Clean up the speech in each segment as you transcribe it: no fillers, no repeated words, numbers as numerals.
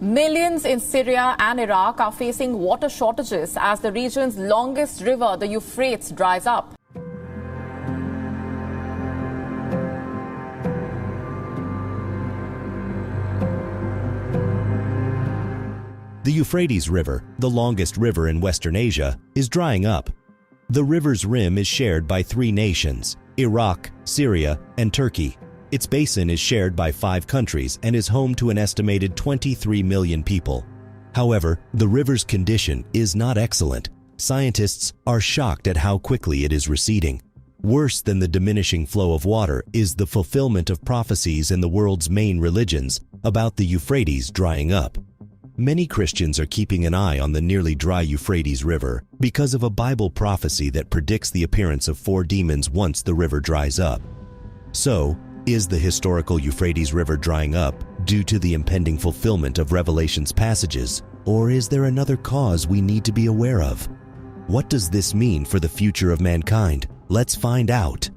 Millions in Syria and Iraq are facing water shortages as the region's longest river, the Euphrates, dries up. The Euphrates River, the longest river in Western Asia, is drying up. The river's rim is shared by 3 nations: Iraq, Syria, and Turkey. Its basin is shared by 5 countries and is home to an estimated 23 million people. However, the river's condition is not excellent. Scientists are shocked at how quickly it is receding. Worse than the diminishing flow of water is the fulfillment of prophecies in the world's main religions about the Euphrates drying up. Many Christians are keeping an eye on the nearly dry Euphrates River because of a Bible prophecy that predicts the appearance of 4 demons once the river dries up. So, is the historical Euphrates River drying up due to the impending fulfillment of Revelation's passages, or is there another cause we need to be aware of? What does this mean for the future of mankind? Let's find out.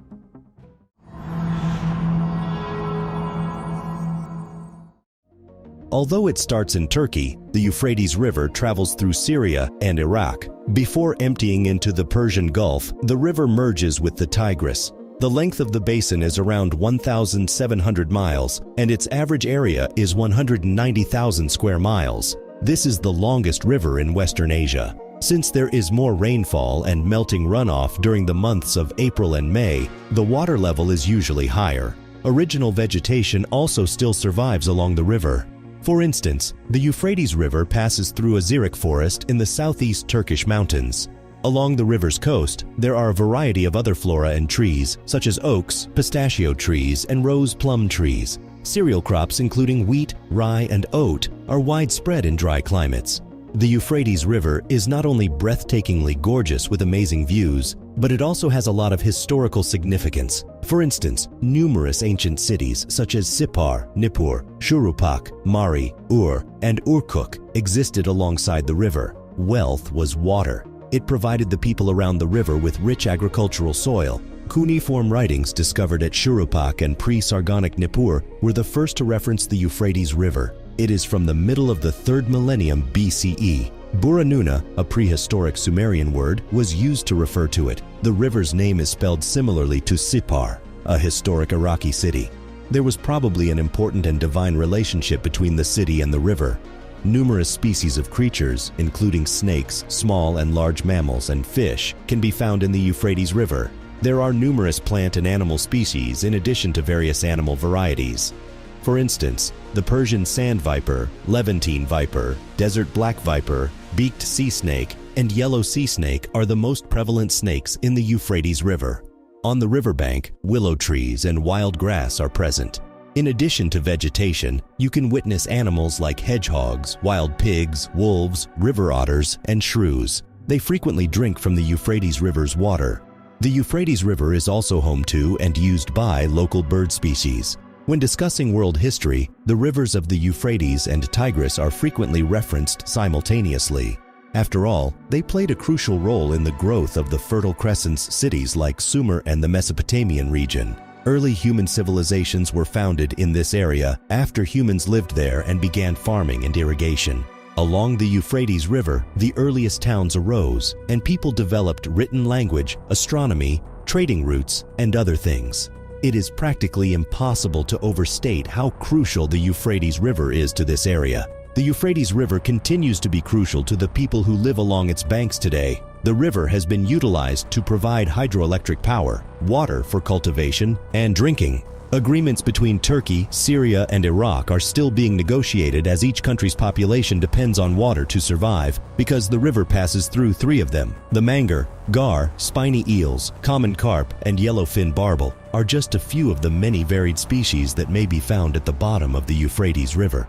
Although it starts in Turkey, the Euphrates River travels through Syria and Iraq. Before emptying into the Persian Gulf, the river merges with the Tigris. The length of the basin is around 1,700 miles, and its average area is 190,000 square miles. This is the longest river in Western Asia. Since there is more rainfall and melting runoff during the months of April and May, the water level is usually higher. Original vegetation also still survives along the river. For instance, the Euphrates River passes through a xeric forest in the southeast Turkish mountains. Along the river's coast, there are a variety of other flora and trees, such as oaks, pistachio trees, and rose plum trees. Cereal crops including wheat, rye, and oat are widespread in dry climates. The Euphrates River is not only breathtakingly gorgeous with amazing views, but it also has a lot of historical significance. For instance, numerous ancient cities such as Sippar, Nippur, Shuruppak, Mari, Ur, and Urkuk existed alongside the river. Wealth was water. It provided the people around the river with rich agricultural soil. Cuneiform writings discovered at Shuruppak and pre-Sargonic Nippur were the first to reference the Euphrates River. It is from the middle of the 3rd millennium BCE. Buranuna, a prehistoric Sumerian word, was used to refer to it. The river's name is spelled similarly to Sippar, a historic Iraqi city. There was probably an important and divine relationship between the city and the river. Numerous species of creatures, including snakes, small and large mammals, and fish, can be found in the Euphrates River. There are numerous plant and animal species in addition to various animal varieties. For instance, the Persian sand viper, Levantine viper, desert black viper, beaked sea snake, and yellow sea snake are the most prevalent snakes in the Euphrates River. On the riverbank, willow trees and wild grass are present. In addition to vegetation, you can witness animals like hedgehogs, wild pigs, wolves, river otters, and shrews. They frequently drink from the Euphrates River's water. The Euphrates River is also home to and used by local bird species. When discussing world history, the rivers of the Euphrates and Tigris are frequently referenced simultaneously. After all, they played a crucial role in the growth of the Fertile Crescent's cities like Sumer and the Mesopotamian region. Early human civilizations were founded in this area after humans lived there and began farming and irrigation. Along the Euphrates River, the earliest towns arose, and people developed written language, astronomy, trading routes, and other things. It is practically impossible to overstate how crucial the Euphrates River is to this area. The Euphrates River continues to be crucial to the people who live along its banks today. The river has been utilized to provide hydroelectric power, water for cultivation, and drinking. Agreements between Turkey, Syria, and Iraq are still being negotiated as each country's population depends on water to survive because the river passes through 3 of them. The mangur, gar, spiny eels, common carp, and yellowfin barbel are just a few of the many varied species that may be found at the bottom of the Euphrates River.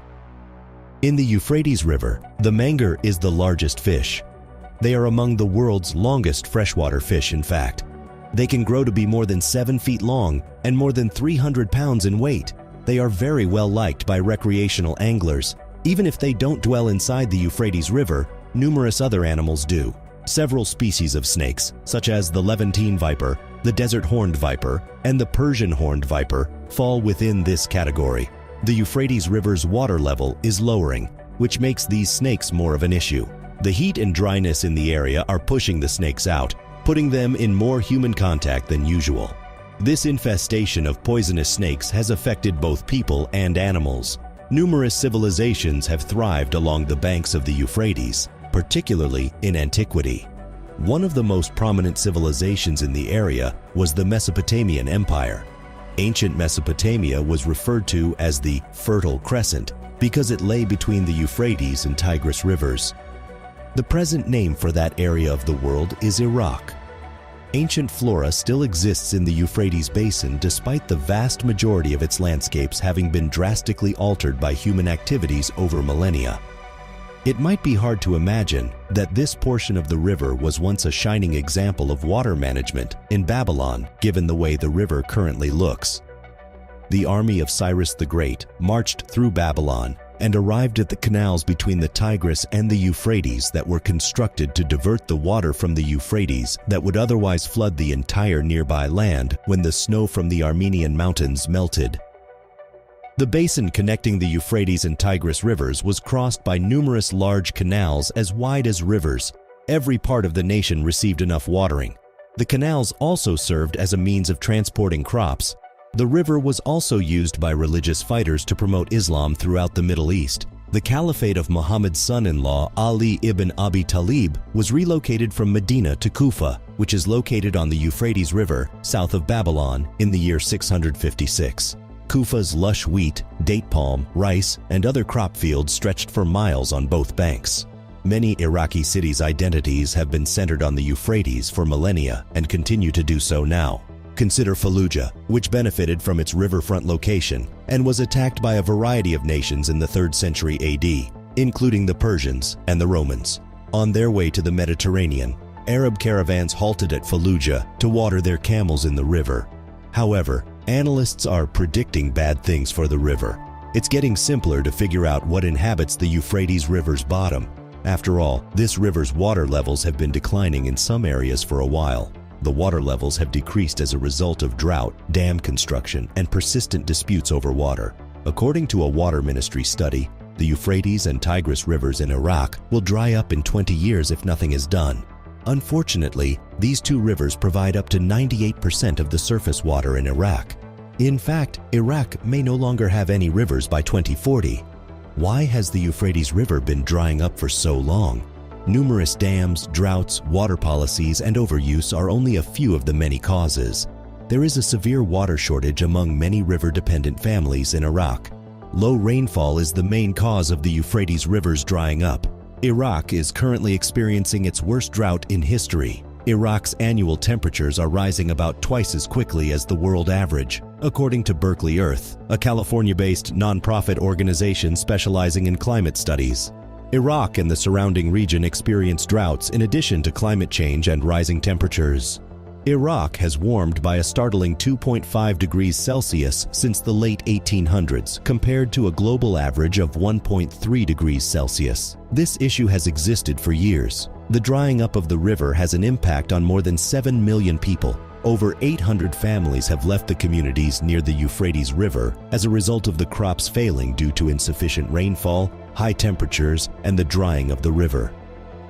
In the Euphrates River, the mangur is the largest fish. They are among the world's longest freshwater fish, in fact. They can grow to be more than 7 feet long and more than 300 pounds in weight. They are very well liked by recreational anglers. Even if they don't dwell inside the Euphrates River, numerous other animals do. Several species of snakes, such as the Levantine viper, the desert horned viper, and the Persian horned viper, fall within this category. The Euphrates River's water level is lowering. which makes these snakes more of an issue. The heat and dryness in the area are pushing the snakes out, putting them in more human contact than usual. This infestation of poisonous snakes has affected both people and animals. Numerous civilizations have thrived along the banks of the Euphrates, particularly in antiquity. One of the most prominent civilizations in the area was the Mesopotamian Empire. Ancient Mesopotamia was referred to as the Fertile Crescent because it lay between the Euphrates and Tigris rivers. The present name for that area of the world is Iraq. Ancient flora still exists in the Euphrates basin despite the vast majority of its landscapes having been drastically altered by human activities over millennia. It might be hard to imagine that this portion of the river was once a shining example of water management in Babylon, given the way the river currently looks. The army of Cyrus the Great marched through Babylon and arrived at the canals between the Tigris and the Euphrates that were constructed to divert the water from the Euphrates that would otherwise flood the entire nearby land when the snow from the Armenian mountains melted. The basin connecting the Euphrates and Tigris rivers was crossed by numerous large canals as wide as rivers. Every part of the nation received enough watering. The canals also served as a means of transporting crops. The river was also used by religious fighters to promote Islam throughout the Middle East. The caliphate of Muhammad's son-in-law, Ali ibn Abi Talib, was relocated from Medina to Kufa, which is located on the Euphrates River, south of Babylon, in the year 656. Kufa's lush wheat, date palm, rice, and other crop fields stretched for miles on both banks. Many Iraqi cities' identities have been centered on the Euphrates for millennia and continue to do so now. Consider Fallujah, which benefited from its riverfront location and was attacked by a variety of nations in the 3rd century AD, including the Persians and the Romans. On their way to the Mediterranean, Arab caravans halted at Fallujah to water their camels in the river. However, analysts are predicting bad things for the river. It's getting simpler to figure out what inhabits the Euphrates River's bottom. After all, this river's water levels have been declining in some areas for a while. The water levels have decreased as a result of drought, dam construction, and persistent disputes over water. According to a water ministry study, the Euphrates and Tigris rivers in Iraq will dry up in 20 years if nothing is done. Unfortunately, these two rivers provide up to 98% of the surface water in Iraq. In fact, Iraq may no longer have any rivers by 2040. Why has the Euphrates River been drying up for so long? Numerous dams, droughts, water policies, and overuse are only a few of the many causes. There is a severe water shortage among many river-dependent families in Iraq. Low rainfall is the main cause of the Euphrates River's drying up. Iraq is currently experiencing its worst drought in history. Iraq's annual temperatures are rising about twice as quickly as the world average, according to Berkeley Earth, a California-based nonprofit organization specializing in climate studies. Iraq and the surrounding region experience droughts in addition to climate change and rising temperatures. Iraq has warmed by a startling 2.5 degrees Celsius since the late 1800s, compared to a global average of 1.3 degrees Celsius. This issue has existed for years. The drying up of the river has an impact on more than 7 million people. Over 800 families have left the communities near the Euphrates River as a result of the crops failing due to insufficient rainfall, high temperatures, and the drying of the river.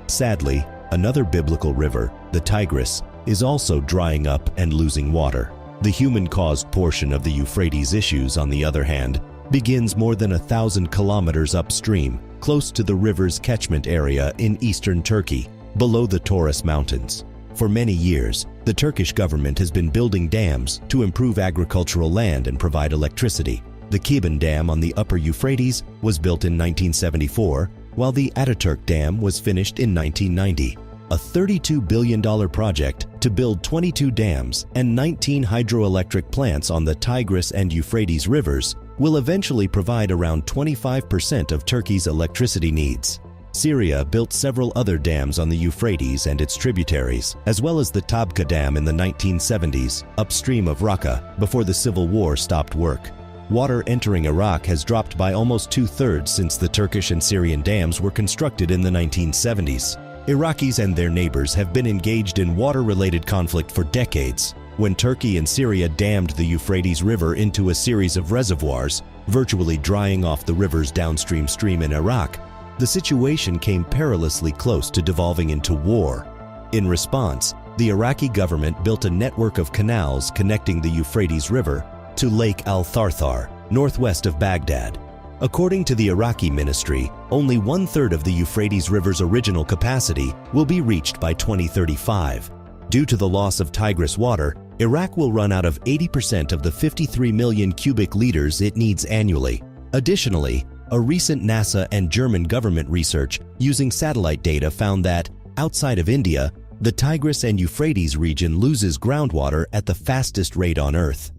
Sadly, another biblical river, the Tigris, is also drying up and losing water. The human-caused portion of the Euphrates issues, on the other hand, begins more than 1,000 kilometers upstream, close to the river's catchment area in eastern Turkey, below the Taurus Mountains. For many years, the Turkish government has been building dams to improve agricultural land and provide electricity. The Keben Dam on the upper Euphrates was built in 1974, while the Ataturk Dam was finished in 1990. A $32 billion project to build 22 dams and 19 hydroelectric plants on the Tigris and Euphrates rivers will eventually provide around 25% of Turkey's electricity needs. Syria built several other dams on the Euphrates and its tributaries, as well as the Tabqa Dam in the 1970s, upstream of Raqqa, before the civil war stopped work. Water entering Iraq has dropped by almost 2/3 since the Turkish and Syrian dams were constructed in the 1970s. Iraqis and their neighbors have been engaged in water-related conflict for decades. When Turkey and Syria dammed the Euphrates River into a series of reservoirs, virtually drying off the river's downstream stream in Iraq, the situation came perilously close to devolving into war. In response, the Iraqi government built a network of canals connecting the Euphrates River to Lake Al-Tharthar, northwest of Baghdad. According to the Iraqi ministry, only 1/3 of the Euphrates River's original capacity will be reached by 2035. Due to the loss of Tigris water, Iraq will run out of 80% of the 53 million cubic liters it needs annually. Additionally, a recent NASA and German government research using satellite data found that, outside of India, the Tigris and Euphrates region loses groundwater at the fastest rate on Earth.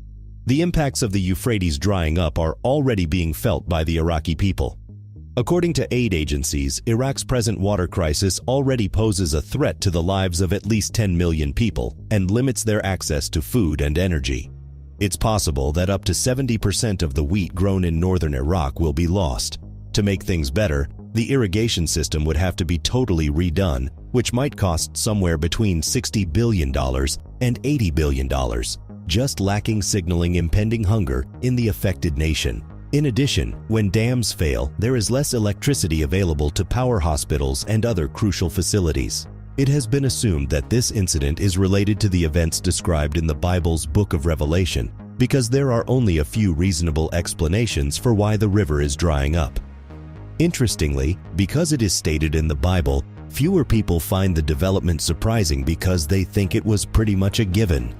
The impacts of the Euphrates drying up are already being felt by the Iraqi people. According to aid agencies, Iraq's present water crisis already poses a threat to the lives of at least 10 million people and limits their access to food and energy. It's possible that up to 70% of the wheat grown in northern Iraq will be lost. To make things better, the irrigation system would have to be totally redone, which might cost somewhere between $60 billion and $80 billion, just lacking signaling impending hunger in the affected nation. In addition, when dams fail, there is less electricity available to power hospitals and other crucial facilities. It has been assumed that this incident is related to the events described in the Bible's Book of Revelation, because there are only a few reasonable explanations for why the river is drying up. Interestingly, because it is stated in the Bible, fewer people find the development surprising because they think it was pretty much a given.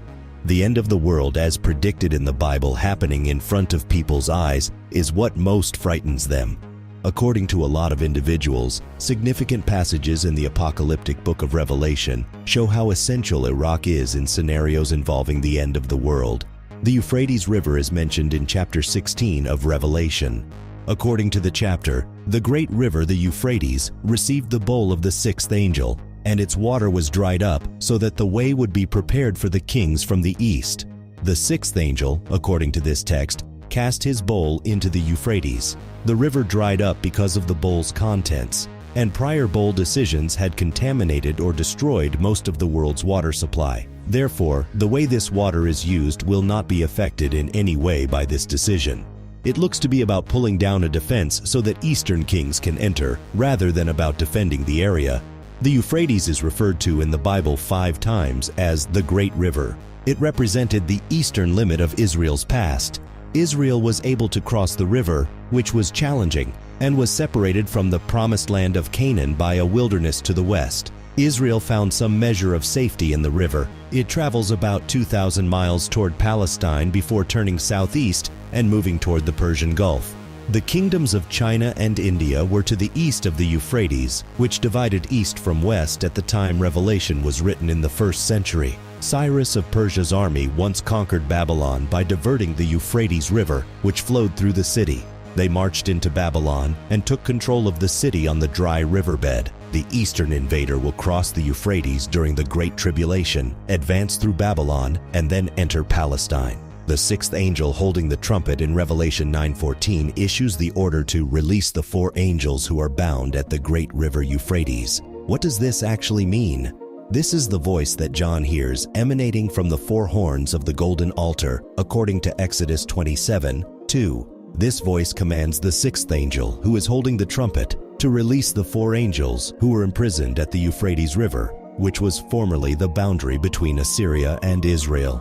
The end of the world as predicted in the Bible happening in front of people's eyes is what most frightens them. According to a lot of individuals, significant passages in the apocalyptic book of Revelation show how essential Iraq is in scenarios involving the end of the world. The Euphrates River is mentioned in chapter 16 of Revelation. According to the chapter, the great river, the Euphrates, received the bowl of the sixth angel, and its water was dried up so that the way would be prepared for the kings from the east. The sixth angel, according to this text, cast his bowl into the Euphrates. The river dried up because of the bowl's contents, and prior bowl decisions had contaminated or destroyed most of the world's water supply. Therefore, the way this water is used will not be affected in any way by this decision. It looks to be about pulling down a defense so that eastern kings can enter, rather than about defending the area. The Euphrates is referred to in the Bible 5 times as the Great River. It represented the eastern limit of Israel's past. Israel was able to cross the river, which was challenging, and was separated from the promised land of Canaan by a wilderness to the west. Israel found some measure of safety in the river. It travels about 2,000 miles toward Palestine before turning southeast and moving toward the Persian Gulf. The kingdoms of China and India were to the east of the Euphrates, which divided east from west at the time Revelation was written in the 1st century. Cyrus of Persia's army once conquered Babylon by diverting the Euphrates River, which flowed through the city. They marched into Babylon and took control of the city on the dry riverbed. The eastern invader will cross the Euphrates during the Great Tribulation, advance through Babylon, and then enter Palestine. The sixth angel holding the trumpet in Revelation 9:14 issues the order to release the 4 angels who are bound at the great river Euphrates. What does this actually mean? This is the voice that John hears emanating from the 4 horns of the golden altar, according to Exodus 27:2. This voice commands the 6th angel, who is holding the trumpet, to release the 4 angels who were imprisoned at the Euphrates River, which was formerly the boundary between Assyria and Israel.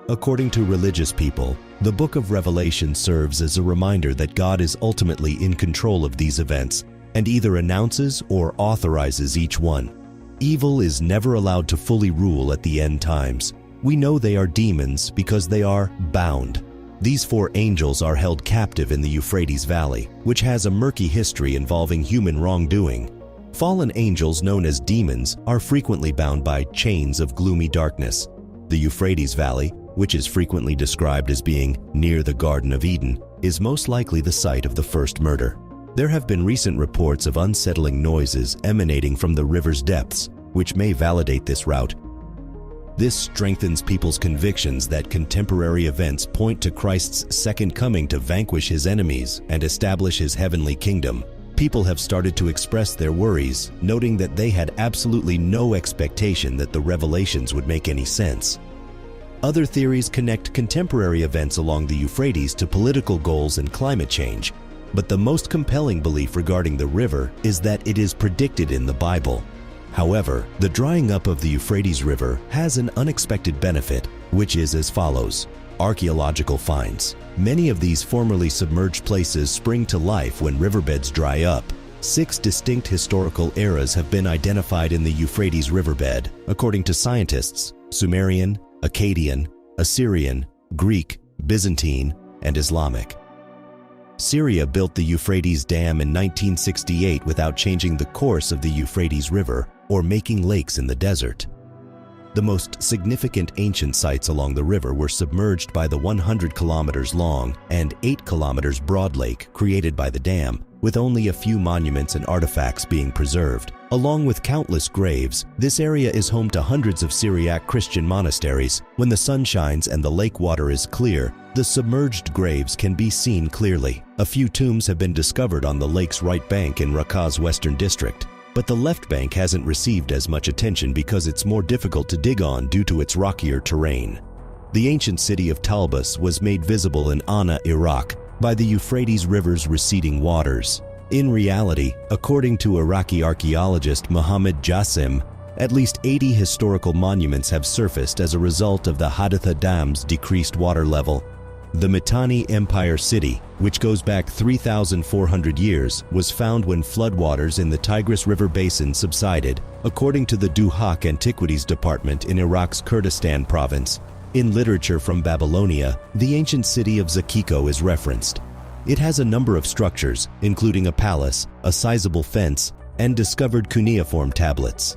According to religious people, the book of Revelation serves as a reminder that God is ultimately in control of these events and either announces or authorizes each one. Evil is never allowed to fully rule at the end times. We know they are demons because they are bound. These 4 angels are held captive in the Euphrates Valley, which has a murky history involving human wrongdoing. Fallen angels known as demons are frequently bound by chains of gloomy darkness. The Euphrates Valley, which is frequently described as being near the Garden of Eden, is most likely the site of the first murder. There have been recent reports of unsettling noises emanating from the river's depths, which may validate this route. This strengthens people's convictions that contemporary events point to Christ's second coming to vanquish his enemies and establish his heavenly kingdom. People have started to express their worries, noting that they had absolutely no expectation that the revelations would make any sense. Other theories connect contemporary events along the Euphrates to political goals and climate change. but the most compelling belief regarding the river is that it is predicted in the Bible. However, the drying up of the Euphrates River has an unexpected benefit, which is as follows. Archaeological finds. Many of these formerly submerged places spring to life when riverbeds dry up. 6 distinct historical eras have been identified in the Euphrates riverbed, according to scientists: Sumerian, Akkadian, Assyrian, Greek, Byzantine, and Islamic. Syria built the Euphrates Dam in 1968 without changing the course of the Euphrates River or making lakes in the desert. The most significant ancient sites along the river were submerged by the 100 kilometers long and 8 kilometers broad lake created by the dam, with only a few monuments and artifacts being preserved. Along with countless graves, this area is home to hundreds of Syriac Christian monasteries. When the sun shines and the lake water is clear, the submerged graves can be seen clearly. A few tombs have been discovered on the lake's right bank in Raqqa's western district, but the left bank hasn't received as much attention because it's more difficult to dig on due to its rockier terrain. The ancient city of Talbas was made visible in Anna, Iraq, by the Euphrates River's receding waters. In reality, according to Iraqi archaeologist Mohammed Jassim, at least 80 historical monuments have surfaced as a result of the Haditha Dam's decreased water level. The Mitanni Empire City, which goes back 3,400 years, was found when floodwaters in the Tigris River basin subsided, according to the Duhok Antiquities Department in Iraq's Kurdistan province. In literature from Babylonia, the ancient city of Zakiko is referenced. It has a number of structures, including a palace, a sizable fence, and discovered cuneiform tablets.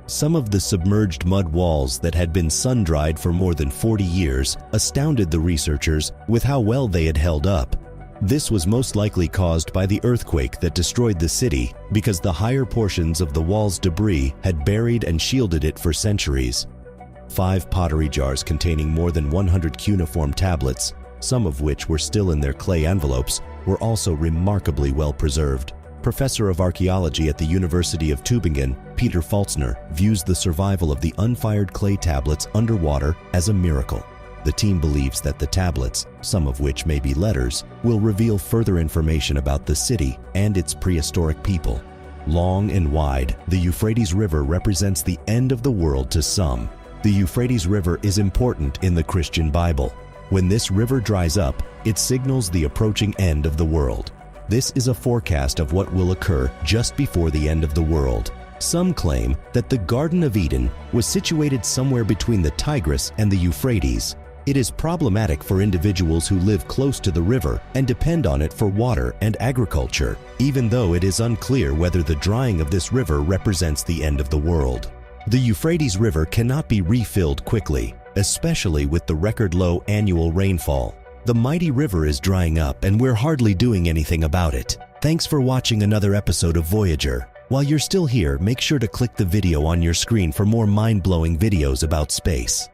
Some of the submerged mud walls that had been sun-dried for more than 40 years astounded the researchers with how well they had held up. This was most likely caused by the earthquake that destroyed the city because the higher portions of the wall's debris had buried and shielded it for centuries. 5 pottery jars containing more than 100 cuneiform tablets, some of which were still in their clay envelopes, were also remarkably well preserved. Professor of archaeology at the University of Tübingen, Peter Falzner, views the survival of the unfired clay tablets underwater as a miracle. The team believes that the tablets, some of which may be letters, will reveal further information about the city and its prehistoric people. Long and wide, the Euphrates River represents the end of the world to some. The Euphrates River is important in the Christian Bible. When this river dries up, it signals the approaching end of the world. This is a forecast of what will occur just before the end of the world. Some claim that the Garden of Eden was situated somewhere between the Tigris and the Euphrates. It is problematic for individuals who live close to the river and depend on it for water and agriculture, even though it is unclear whether the drying of this river represents the end of the world. The Euphrates River cannot be refilled quickly, especially with the record-low annual rainfall. The mighty river is drying up and we're hardly doing anything about it. Thanks for watching another episode of Voyager. While you're still here, make sure to click the video on your screen for more mind-blowing videos about space.